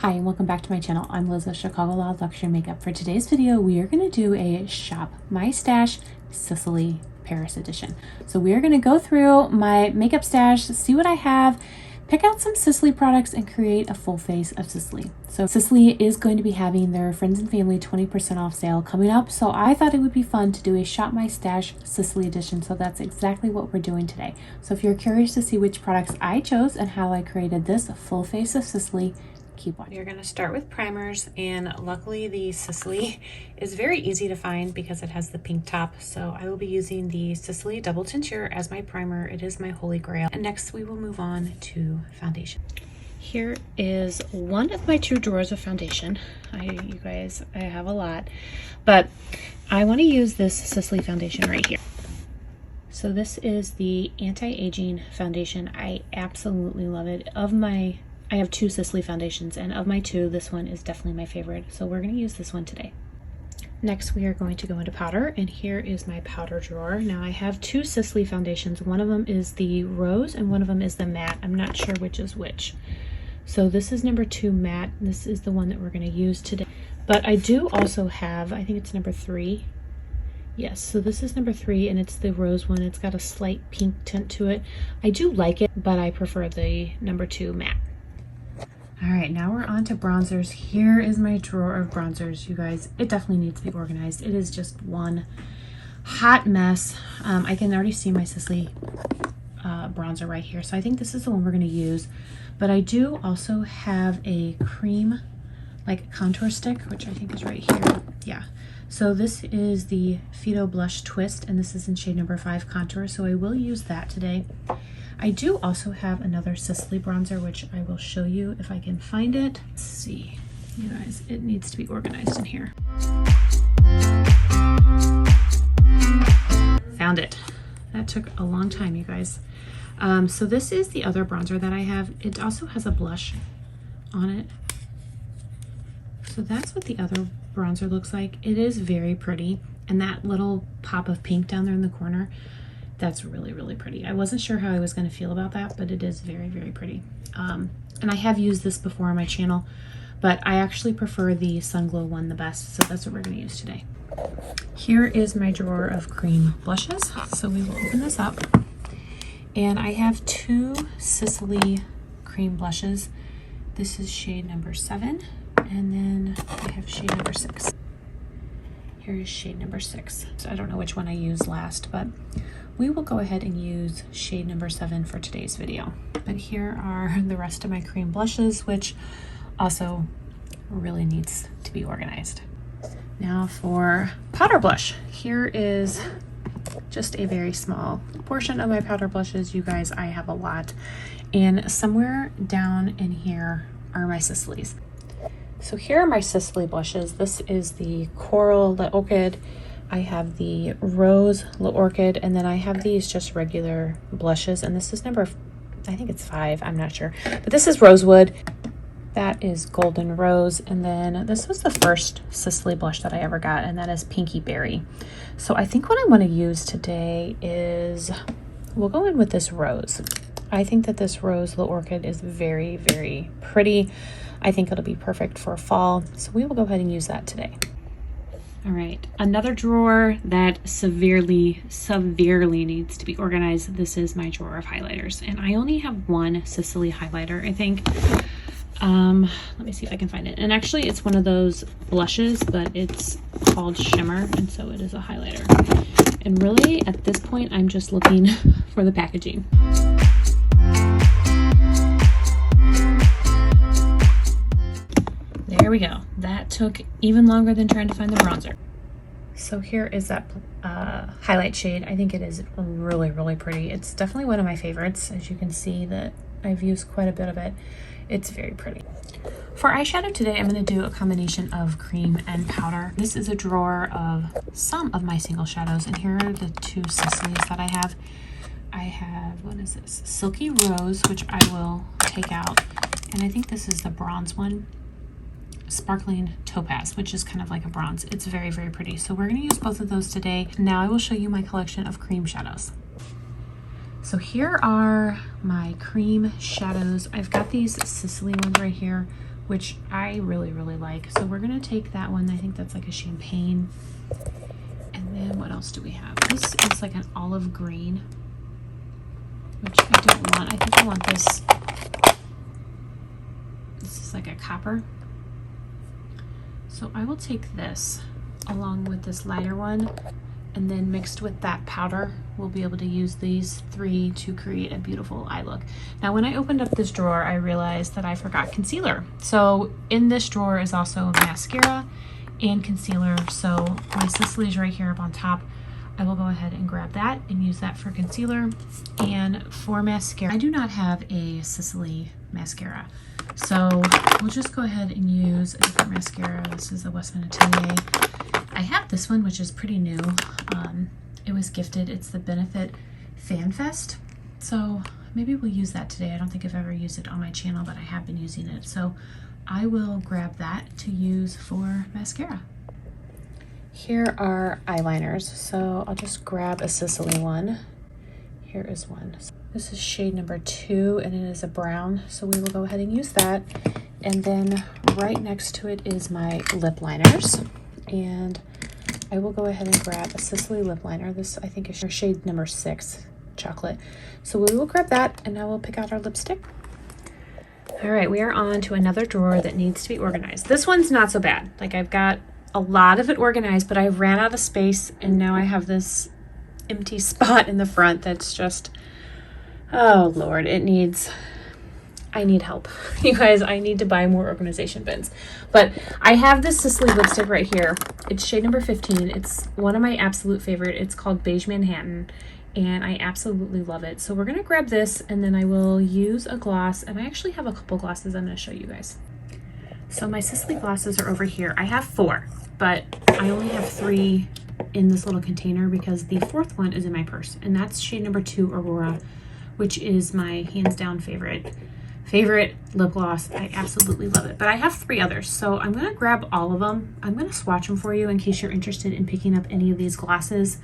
Hi and welcome back to my channel. I'm Liz of Chicago Loud Luxury Makeup. For today's video, we are going to do a Shop My Stash Sisley Paris edition. So we are going to go through my makeup stash, see what I have, pick out some Sisley products, and create a full face of Sisley. So Sisley is going to be having their Friends and Family 20% off sale coming up. So I thought it would be fun to do a Shop My Stash Sisley edition. So that's exactly what we're doing today. So if you're curious to see which products I chose and how I created this full face of Sisley, keep watching. You're going to start with primers, and luckily the Sisley is very easy to find because it has the pink top. So I will be using the Sisley Double Tinture as my primer. It is my holy grail. And next we will move on to foundation. Here is one of my two drawers of foundation. You guys, I have a lot, but I want to use this Sisley foundation right here. So this is the anti-aging foundation. I absolutely love it. I have two Sisley foundations, and of my two, this one is definitely my favorite. So we're going to use this one today. Next, we are going to go into powder, and here is my powder drawer. Now I have two Sisley foundations. One of them is the rose and one of them is the matte. I'm not sure which is which. So this is number 2 matte. This is the one that we're going to use today. But I do also have, I think it's number 3. Yes, so this is number 3, and it's the rose one. It's got a slight pink tint to it. I do like it, but I prefer the number 2 matte. All right, now we're on to bronzers. Here is my drawer of bronzers, you guys. It definitely needs to be organized. It is just one hot mess. I can already see my Sisley bronzer right here. So I think this is the one we're gonna use. But I do also have a cream, like contour stick, which I think is right here. Yeah. So this is the Fido Blush Twist, and this is in shade number 5 contour. So I will use that today. I do also have another Sisley bronzer, which I will show you if I can find it. Let's see, you guys, it needs to be organized in here. Found it. That took a long time, you guys. So this is the other bronzer that I have. It also has a blush on it. So that's what the other bronzer looks like. It is very pretty. And that little pop of pink down there in the corner, that's really, really pretty. I wasn't sure how I was going to feel about that, but it is very, very pretty. And I have used this before on my channel, but I actually prefer the Sun Glow one the best, so that's what we're going to use today. Here is my drawer of cream blushes. So we will open this up. And I have two Sisley cream blushes. This is shade number 7, and then I have shade number 6. Here is shade number 6. So I don't know which one I used last, but we will go ahead and use shade number 7 for today's video. But here are the rest of my cream blushes, which also really needs to be organized. Now for powder blush. Here is just a very small portion of my powder blushes. You guys, I have a lot. And somewhere down in here are my Sisleys. So here are my Sisley blushes. This is the Coral Le Orchid. I have the Rose Le Orchid, and then I have these just regular blushes, and this is number, I think it's 5, I'm not sure. But this is Rosewood. That is Golden Rose, and then this was the first Sisley blush that I ever got, and that is Pinky Berry. So I think what I want to use today is, we'll go in with this Rose. I think that this Rose Le Orchid is very, very pretty. I think it'll be perfect for fall, so we will go ahead and use that today. All right, another drawer that severely needs to be organized. This is my drawer of highlighters, and I only have one Sisley highlighter, I think. Let me see if I can find it. And actually it's one of those blushes, but it's called Shimmer, and so it is a highlighter. And really at this point, I'm just looking for the packaging. There we go. That took even longer than trying to find the bronzer. So here is that highlight shade. I think it is really, really pretty. It's definitely one of my favorites. As you can see that I've used quite a bit of it. It's very pretty. For eyeshadow today, I'm going to do a combination of cream and powder. This is a drawer of some of my single shadows, and here are the two Sisleys that I have. I have, what is this? Silky Rose, which I will take out. And I think this is the bronze one. Sparkling Topaz, which is kind of like a bronze. It's very, very pretty. So we're going to use both of those today. Now I will show you my collection of cream shadows. So here are my cream shadows. I've got these Sisley ones right here. which I really, really like. So we're gonna take that one. I think that's like a champagne. And then what else do we have? This is like an olive green, which I don't want. I think I want this. This is like a copper. So I will take this along with this lighter one, and then mixed with that powder, we'll be able to use these three to create a beautiful eye look. Now, when I opened up this drawer, I realized that I forgot concealer. So in this drawer is also mascara and concealer. So my Sisley's right here up on top. I will go ahead and grab that and use that for concealer. And for mascara, I do not have a Sisley mascara. So we'll just go ahead and use a different mascara. This is the Westman Atelier. I have this one, which is pretty new. It was gifted. It's the Benefit Fan Fest. So maybe we'll use that today. I don't think I've ever used it on my channel, but I have been using it. So I will grab that to use for mascara. Here are eyeliners. So I'll just grab a Sisley one. Here is one. This is shade number 2, and it is a brown. So we will go ahead and use that. And then right next to it is my lip liners. And I will go ahead and grab a Sisley lip liner. This, I think, is shade number 6, chocolate. So we will grab that, and now we'll pick out our lipstick. All right, we are on to another drawer that needs to be organized. This one's not so bad. Like, I've got a lot of it organized, but I ran out of space, and now I have this empty spot in the front that's just, oh Lord, I need help. You guys, I need to buy more organization bins. But I have this Sisley lipstick right here. It's shade number 15. It's one of my absolute favorite. It's called Beige Manhattan, and I absolutely love it. So we're gonna grab this, and then I will use a gloss, and I actually have a couple glosses I'm gonna show you guys. So my Sisley glosses are over here. I have 4, but I only have 3 in this little container because the 4th one is in my purse, and that's shade number 2, Aurora, which is my hands down favorite lip gloss. I absolutely love it, but I have 3 others. So I'm gonna grab all of them. I'm gonna swatch them for you in case you're interested in picking up any of these glosses.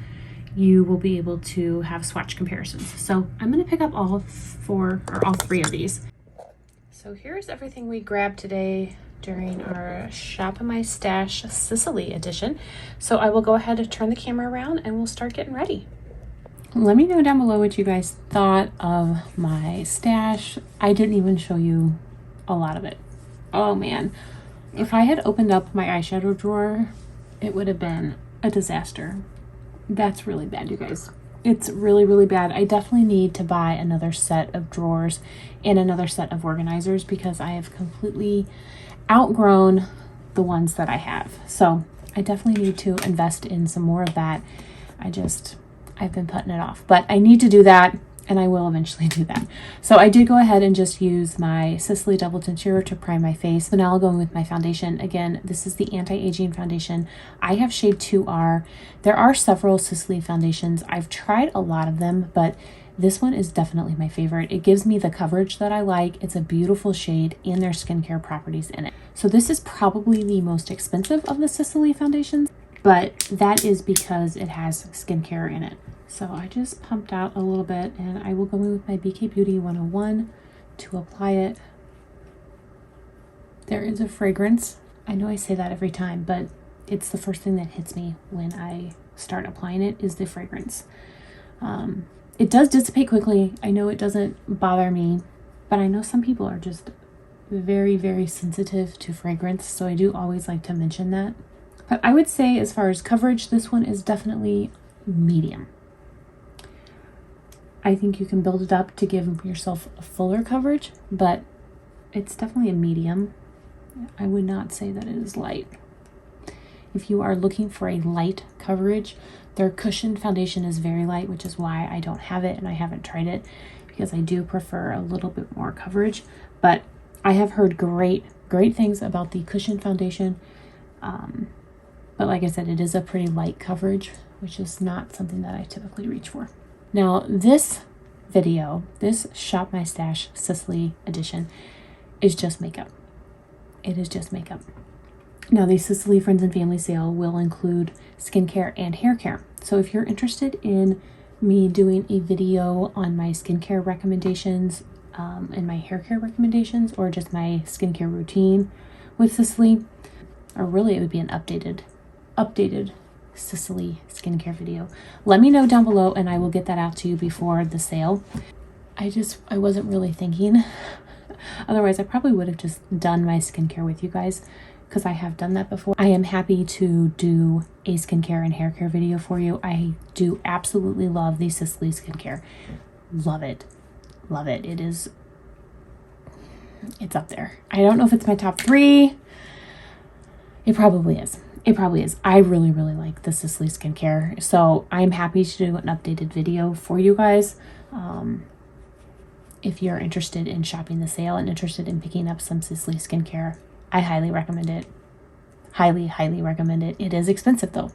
You will be able to have swatch comparisons. So I'm gonna pick up all 3 of these. So here's everything we grabbed today during our Shop My Stash Sisley edition. So I will go ahead and turn the camera around and we'll start getting ready. Let me know down below what you guys thought of my stash. I didn't even show you a lot of it. Oh man, if I had opened up my eyeshadow drawer, it would have been a disaster. That's really bad, you guys. It's really, really bad. I definitely need to buy another set of drawers and another set of organizers because I have completely outgrown the ones that I have. So I definitely need to invest in some more of that. I've been putting it off, but I need to do that, and I will eventually do that. So I did go ahead and just use my Sisley Double Tinture to prime my face. So now I'll go in with my foundation. Again, this is the anti-aging foundation. I have shade 2R. There are several Sisley foundations. I've tried a lot of them, but this one is definitely my favorite. It gives me the coverage that I like. It's a beautiful shade, and there's skincare properties in it. So this is probably the most expensive of the Sisley foundations, but that is because it has skincare in it. So I just pumped out a little bit, and I will go in with my BK Beauty 101 to apply it. There is a fragrance. I know I say that every time, but it's the first thing that hits me when I start applying it is the fragrance. It does dissipate quickly. I know it doesn't bother me, but I know some people are just very, very sensitive to fragrance, so I do always like to mention that. But I would say as far as coverage, this one is definitely medium. I think you can build it up to give yourself a fuller coverage, but it's definitely a medium. I would not say that it is light. If you are looking for a light coverage, their cushion foundation is very light, which is why I don't have it and I haven't tried it, because I do prefer a little bit more coverage. But I have heard great things about the cushion foundation. But like I said, it is a pretty light coverage, which is not something that I typically reach for. Now, this video, this Shop My Stash Sisley edition, is just makeup. It is just makeup. Now, the Sisley Friends and Family sale will include skincare and hair care. So if you're interested in me doing a video on my skincare recommendations, in my hair care recommendations or just my skincare routine with Sisley, or really it would be an updated Sisley skincare video. Let me know down below and I will get that out to you before the sale. I wasn't really thinking. Otherwise, I probably would have just done my skincare with you guys because I have done that before. I am happy to do a skincare and hair care video for you. I do absolutely love the Sisley skincare. Love it. Love it. It's up there. I don't know if it's my top 3. It probably is. It probably is. I really, really like the Sisley skincare. So I'm happy to do an updated video for you guys. If you're interested in shopping the sale and interested in picking up some Sisley skincare, I highly recommend it. Highly, highly recommend it. It is expensive though.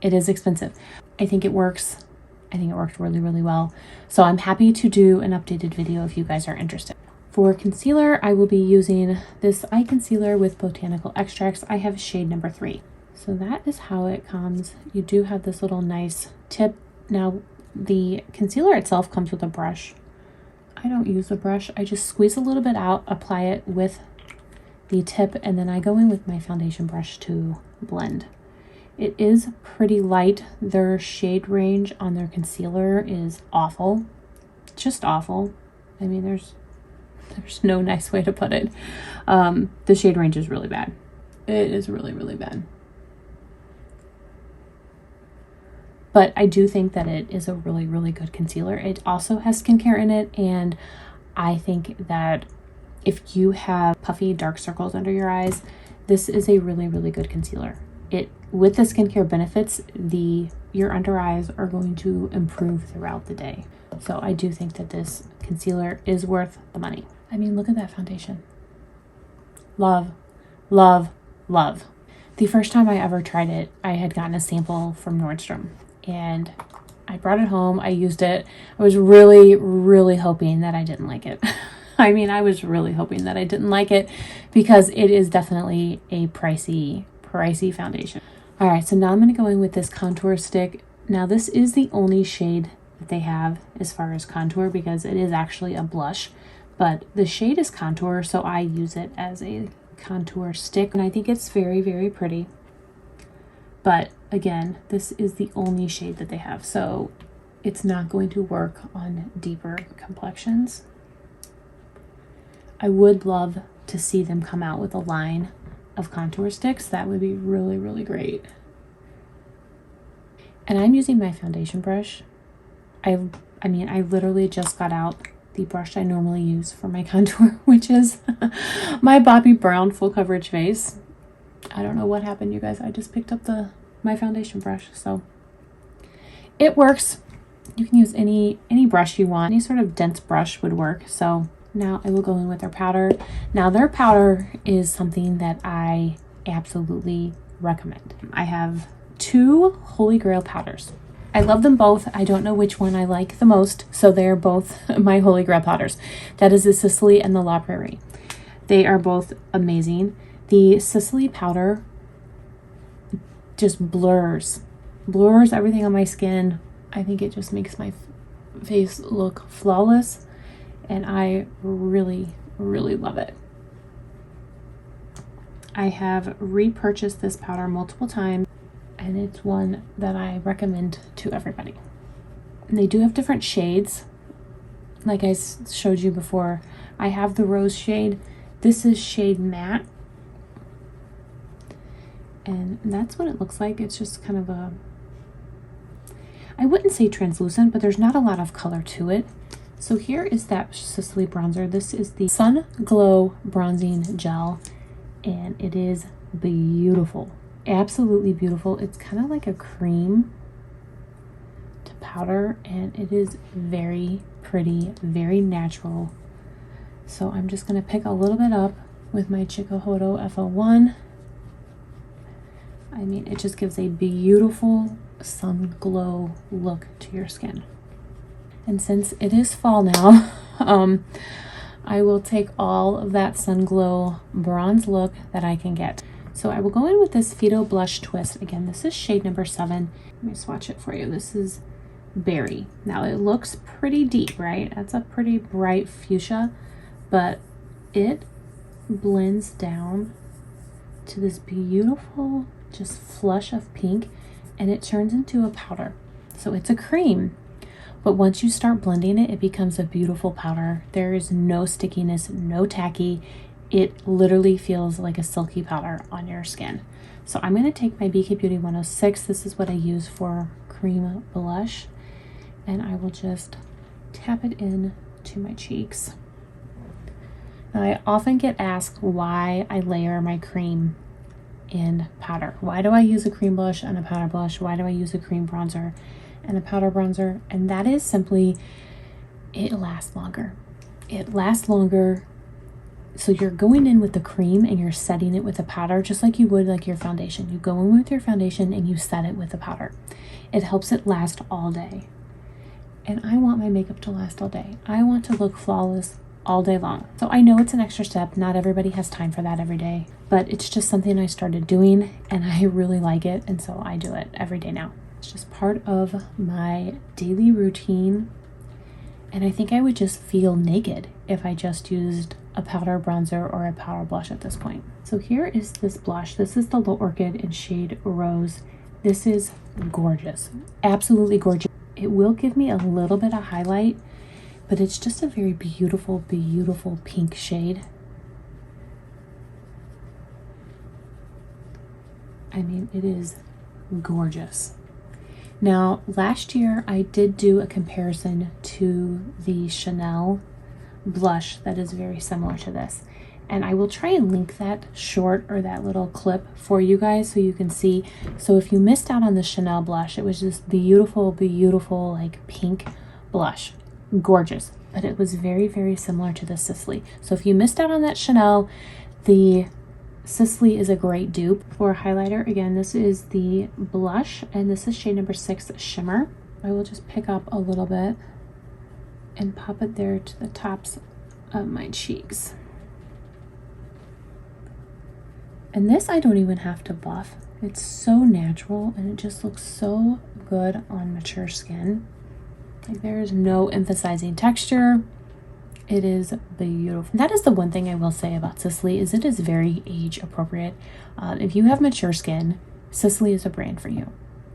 It is expensive. I think it works. I think it worked really, really well. So I'm happy to do an updated video if you guys are interested. For concealer, I will be using this eye concealer with botanical extracts. I have shade number 3. So that is how it comes. You do have this little nice tip. Now, the concealer itself comes with a brush. I don't use a brush. I just squeeze a little bit out, apply it with the tip, and then I go in with my foundation brush to blend. It is pretty light. Their shade range on their concealer is awful. Just awful. I mean, there's no nice way to put it. The shade range is really bad. It is really, really bad. But I do think that it is a really, really good concealer. It also has skincare in it, and I think that if you have puffy dark circles under your eyes, this is a really, really good concealer. With the skincare benefits, your under eyes are going to improve throughout the day. So I do think that this concealer is worth the money. I mean, look at that foundation. Love, love, love. The first time I ever tried it, I had gotten a sample from Nordstrom and I brought it home. I used it. I was really, really hoping that I didn't like it. I mean, I was really hoping that I didn't like it because it is definitely a pricey foundation. All right, so now I'm going to go in with this contour stick. Now this is the only shade that they have as far as contour because it is actually a blush, but the shade is contour, so I use it as a contour stick, and I think it's very, very pretty. But again, this is the only shade that they have, so it's not going to work on deeper complexions. I would love to see them come out with a line of contour sticks. That would be really, really great. And I'm using my foundation brush. I mean, I literally just got out the brush I normally use for my contour, which is my Bobbi Brown Full Coverage Face. I don't know what happened, you guys. I just picked up my foundation brush, so it works. You can use any brush you want. Any sort of dense brush would work. So now I will go in with their powder. Now their powder is something that I absolutely recommend. I have 2 Holy Grail powders. I love them both. I don't know which one I like the most, so they're both my Holy Grail powders. That is the Sisley and the La Prairie. They are both amazing. The Sisley powder just blurs everything on my skin. I think it just makes my face look flawless, and I really, really love it. I have repurchased this powder multiple times, and it's one that I recommend to everybody. And they do have different shades. Like I showed you before, I have the rose shade. This is shade matte. And that's what it looks like. It's just kind of I wouldn't say translucent, but there's not a lot of color to it. So here is that Sisley bronzer. This is the Sun Glow Bronzing Gel, and it is beautiful. Absolutely beautiful. It's kind of like a cream to powder, and it is very pretty, very natural. So I'm just going to pick a little bit up with my Chikuhodo F01. I mean, it just gives a beautiful sun glow look to your skin. And since it is fall now, I will take all of that sun glow bronze look that I can get. So I will go in with this Fido Blush Twist. Again, this is shade number 7. Let me swatch it for you. This is berry. Now it looks pretty deep, right? That's a pretty bright fuchsia, but it blends down to this beautiful just flush of pink, and it turns into a powder. So it's a cream, but once you start blending it, it becomes a beautiful powder. There is no stickiness, no tacky. It literally feels like a silky powder on your skin. So I'm going to take my BK Beauty 106. This is what I use for cream blush, and I will just tap it in to my cheeks. Now, I often get asked why I layer my cream in powder. Why do I use a cream blush and a powder blush? Why do I use a cream bronzer and a powder bronzer? And that is simply, it lasts longer. It lasts longer. So you're going in with the cream and you're setting it with a powder, just like you would like your foundation. You go in with your foundation and you set it with a powder. It helps it last all day. And I want my makeup to last all day. I want to look flawless all day long. So I know it's an extra step. Not everybody has time for that every day, but it's just something I started doing and I really like it. And so I do it every day now. It's just part of my daily routine. And I think I would just feel naked if I just used a powder bronzer or a powder blush at this point. So here is this blush. This is the Low Orchid in shade Rose. This is gorgeous, absolutely gorgeous. It will give me a little bit of highlight, but it's just a very beautiful, beautiful pink shade. I mean, it is gorgeous. Now, last year I did do a comparison to the Chanel blush that is very similar to this. And I will try and link that short or that little clip for you guys so you can see. So if you missed out on the Chanel blush, it was just beautiful, beautiful, like pink blush. Gorgeous. But it was very, very similar to the Sisley. So if you missed out on that Chanel, the Sisley is a great dupe for a highlighter. Again, this is the blush, and this is shade number 6 Shimmer. I will just pick up a little bit and pop it there to the tops of my cheeks. And this I don't even have to buff. It's so natural and it just looks so good on mature skin. Like, there is no emphasizing texture. It is beautiful. That is the one thing I will say about Sisley, is it is very age appropriate. If you have mature skin, Sisley is a brand for you.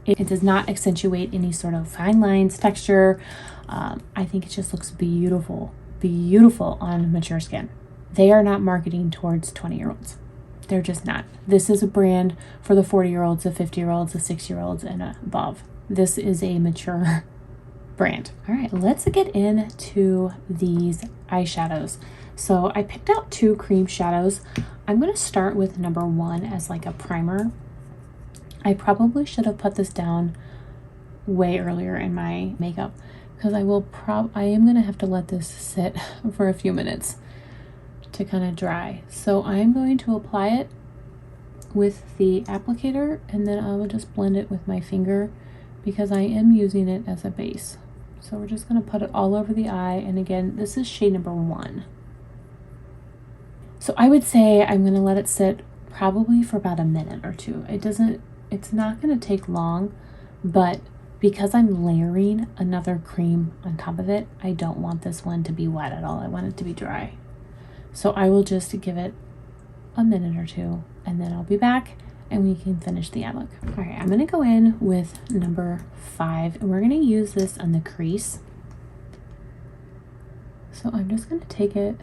It does not accentuate any sort of fine lines, texture. I think it just looks beautiful, beautiful on mature skin. They are not marketing towards 20-year-olds. They're just not. This is a brand for the 40-year-olds, the 50-year-olds, the 60-year-olds, and above. This is a mature brand. All right, let's get into these eyeshadows. So I picked out 2 cream shadows. I'm going to start with number 1 as like a primer. I probably should have put this down way earlier in my makeup because I am going to have to let this sit for a few minutes to kind of dry. So I'm going to apply it with the applicator, and then I will just blend it with my finger because I am using it as a base. So we're just going to put it all over the eye, and again, this is shade number 1. So I would say I'm going to let it sit probably for about a minute or 2. It's not going to take long, but because I'm layering another cream on top of it, I don't want this one to be wet at all. I want it to be dry. So I will just give it a minute or 2, and then I'll be back and we can finish the eye look. All right, I'm going to go in with number 5, and we're going to use this on the crease. So I'm just going to take it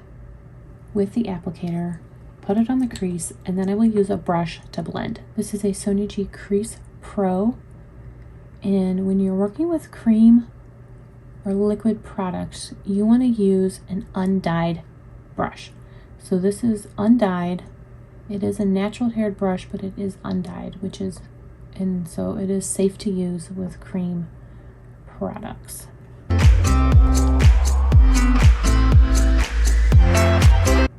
with the applicator, put it on the crease, and then I will use a brush to blend. This is a Sonia G Crease Pro, and when you're working with cream or liquid products, you want to use an undyed brush. So this is undyed. It is a natural haired brush, but it is undyed, and so it is safe to use with cream products.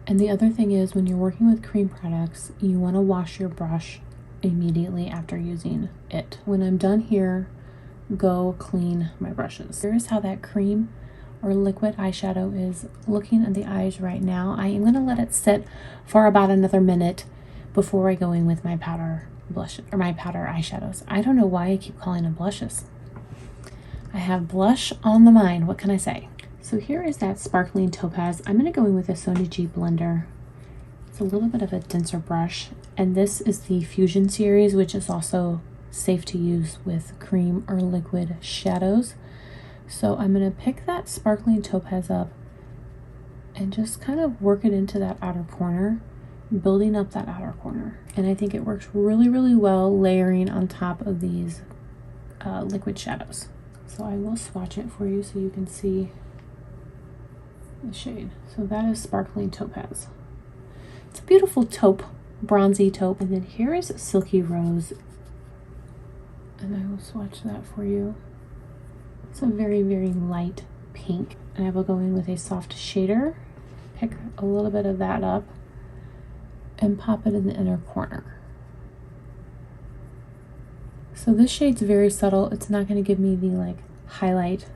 And the other thing is, when you're working with cream products, you want to wash your brush immediately after using it. When I'm done here, go clean my brushes. Here's how that cream or liquid eyeshadow is looking in the eyes right now. I am going to let it sit for about another minute before I go in with my powder blush or my powder eyeshadows. I don't know why I keep calling them blushes. I have blush on the mind. What can I say? So here is that sparkling topaz. I'm going to go in with a Sony G blender. It's a little bit of a denser brush. And this is the Fusion series, which is also safe to use with cream or liquid shadows. So I'm going to pick that sparkling topaz up and just kind of work it into that outer corner, building up that outer corner. And I think it works really, really well layering on top of these liquid shadows. So I will swatch it for you so you can see the shade. So that is sparkling topaz. It's a beautiful taupe, bronzy taupe. And then here is silky rose. And I will swatch that for you. It's a very, very light pink. And I will go in with a soft shader, pick a little bit of that up, and pop it in the inner corner. So this shade's very subtle. It's not going to give me the like highlight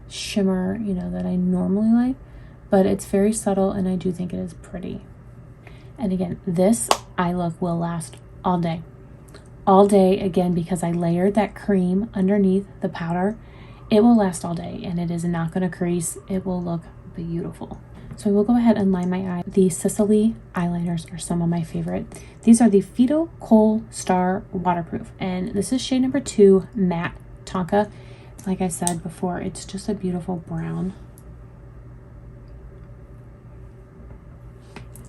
shimmer, you know, that I normally like, but it's very subtle and I do think it is pretty. And again, this eye look will last all day. All day, again, because I layered that cream underneath the powder. It will last all day and it is not going to crease. It will look beautiful. So I will go ahead and line my eye. The Sisley eyeliners are some of my favorite. These are the Fido Kohl Star Waterproof. And this is shade number 2, Matte Tonka. Like I said before, it's just a beautiful brown.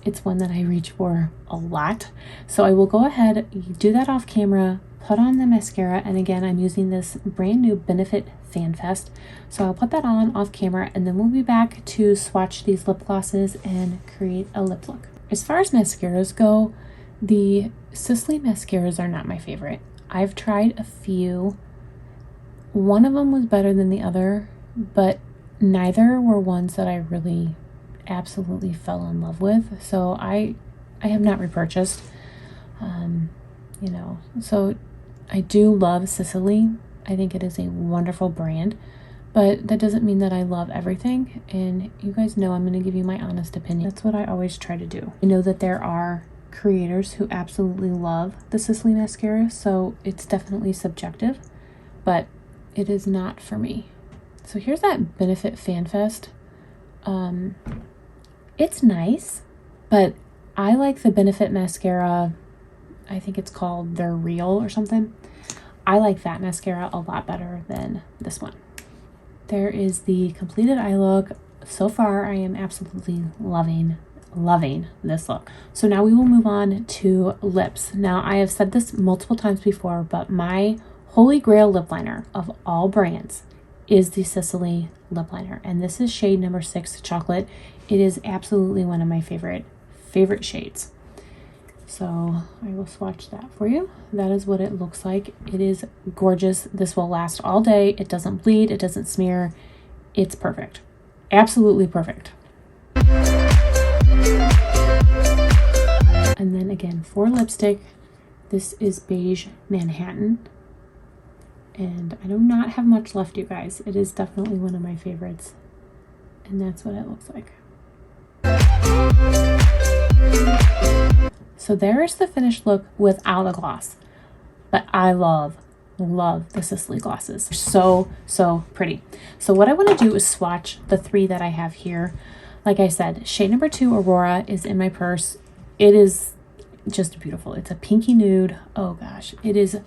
It's one that I reach for a lot. So I will go ahead, do that off camera, put on the mascara, and again, I'm using this brand new Benefit Fan Fest. So I'll put that on off camera, and then we'll be back to swatch these lip glosses and create a lip look. As far as mascaras go, the Sisley mascaras are not my favorite. I've tried a few. One of them was better than the other, but neither were ones that I really absolutely fell in love with. So I have not repurchased, you know, so I do love Sisley. I think it is a wonderful brand, but that doesn't mean that I love everything. And you guys know I'm going to give you my honest opinion. That's what I always try to do. I know that there are creators who absolutely love the Sisley mascara, so it's definitely subjective, but it is not for me. So here's that Benefit Fan Fest. It's nice, but I like the Benefit mascara. I think it's called They're Real or something. I like that mascara a lot better than this one. There is the completed eye look. So far, I am absolutely loving this look. So now we will move on to lips. Now, I have said this multiple times before, but my holy grail lip liner of all brands is the Sisley lip liner. And this is shade number 6, Chocolate. It is absolutely one of my favorite shades. So I will swatch that for you. That is what it looks like. It is gorgeous. This will last all day. It doesn't bleed. It doesn't smear. It's perfect. Absolutely perfect. And then again, for lipstick, this is Beige Manhattan. And I do not have much left, you guys. It is definitely one of my favorites. And that's what it looks like. So there is the finished look without a gloss. But I love the Sisley glosses. They're so pretty. So what I want to do is swatch the 3 that I have here. Like I said, shade number 2, Aurora, is in my purse. It is just beautiful. It's a pinky nude. Oh gosh, it is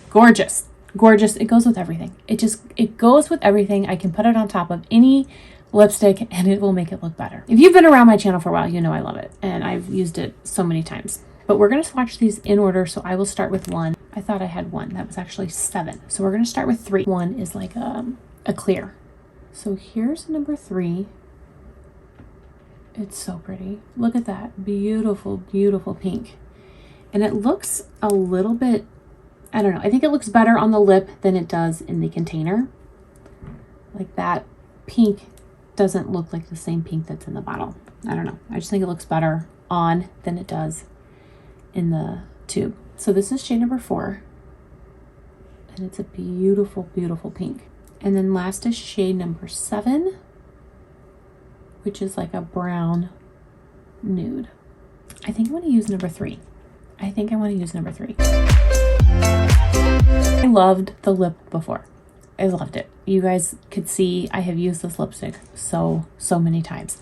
gorgeous. Gorgeous. It goes with everything. It goes with everything. I can put it on top of any lipstick and it will make it look better. If you've been around my channel for a while, you know I love it and I've used it so many times. But we're going to swatch these in order, so I will start with 1. I thought I had 1. That was actually 7. So we're going to start with 3. 1 is like a clear. So here's number 3. It's so pretty. Look at that. Beautiful, beautiful pink. And it looks a little bit, I don't know. I think it looks better on the lip than it does in the container. Like that pink doesn't look like the same pink that's in the bottle. I don't know. I just think it looks better on than it does in the tube. So this is shade number 4. And it's a beautiful, beautiful pink. And then last is shade number 7, which is like a brown nude. I think I want to use number 3. I loved the lip before. I loved it. You guys could see I have used this lipstick so many times.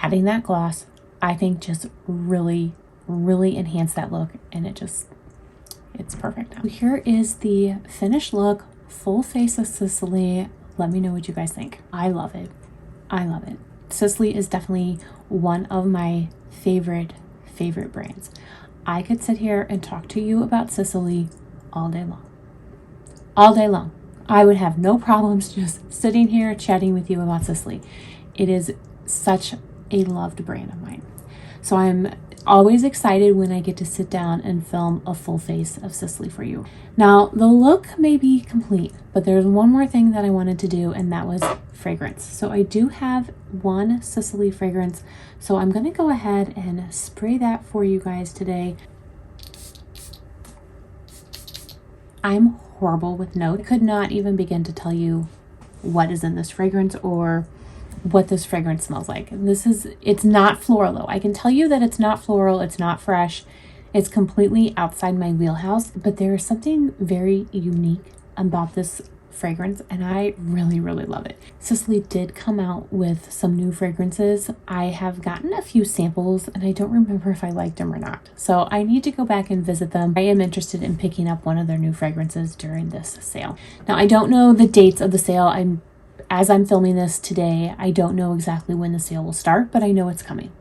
Adding that gloss, I think just really enhanced that look, and it's perfect now. Here is the finished look, full face of Sisley. Let me know what you guys think. I love it. I love it. Sisley is definitely one of my favorite brands. I could sit here and talk to you about Sisley all day long. All day long. I would have no problems just sitting here chatting with you about Sisley. It is such a loved brand of mine. So I'm always excited when I get to sit down and film a full face of Sisley for you. Now, the look may be complete, but there's one more thing that I wanted to do, and that was fragrance. So I do have one Sisley fragrance, so I'm going to go ahead and spray that for you guys today. I'm horrible with notes. I could not even begin to tell you what is in this fragrance or what this fragrance smells like. It's not floral though. I can tell you that it's not floral, it's not fresh, it's completely outside my wheelhouse, but there is something very unique about this fragrance, and I really love it. Sisley did come out with some new fragrances. I have gotten a few samples and I don't remember if I liked them or not, so I need to go back and visit them. I am interested in picking up one of their new fragrances during this sale. Now, I don't know the dates of the sale. As I'm filming this today, I don't know exactly when the sale will start, but I know it's coming.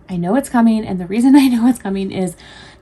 I know it's coming, and the reason I know it's coming is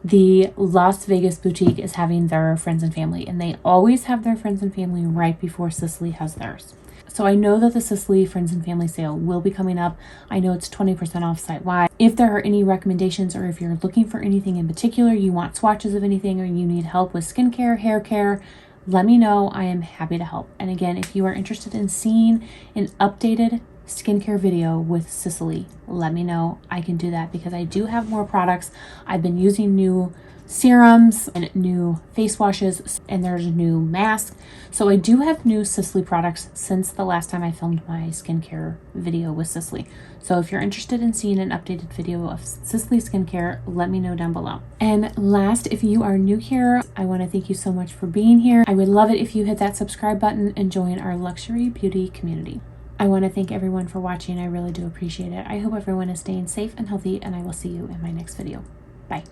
the Las Vegas boutique is having their friends and family, and they always have their friends and family right before Sisley has theirs. So I know that the Sisley friends and family sale will be coming up. I know it's 20% off site-wide. If there are any recommendations, or if you're looking for anything in particular, you want swatches of anything, or you need help with skincare, hair care, let me know. I am happy to help. And again, if you are interested in seeing an updated skincare video with Sisley, let me know. I can do that because I do have more products. I've been using new serums and new face washes, and there's a new mask. So I do have new Sisley products since the last time I filmed my skincare video with Sisley. So if you're interested in seeing an updated video of Sisley skincare, let me know down below. And last, if you are new here, I want to thank you so much for being here. I would love it if you hit that subscribe button and join our luxury beauty community. I want to thank everyone for watching. I really do appreciate it. I hope everyone is staying safe and healthy, and I will see you in my next video. Bye.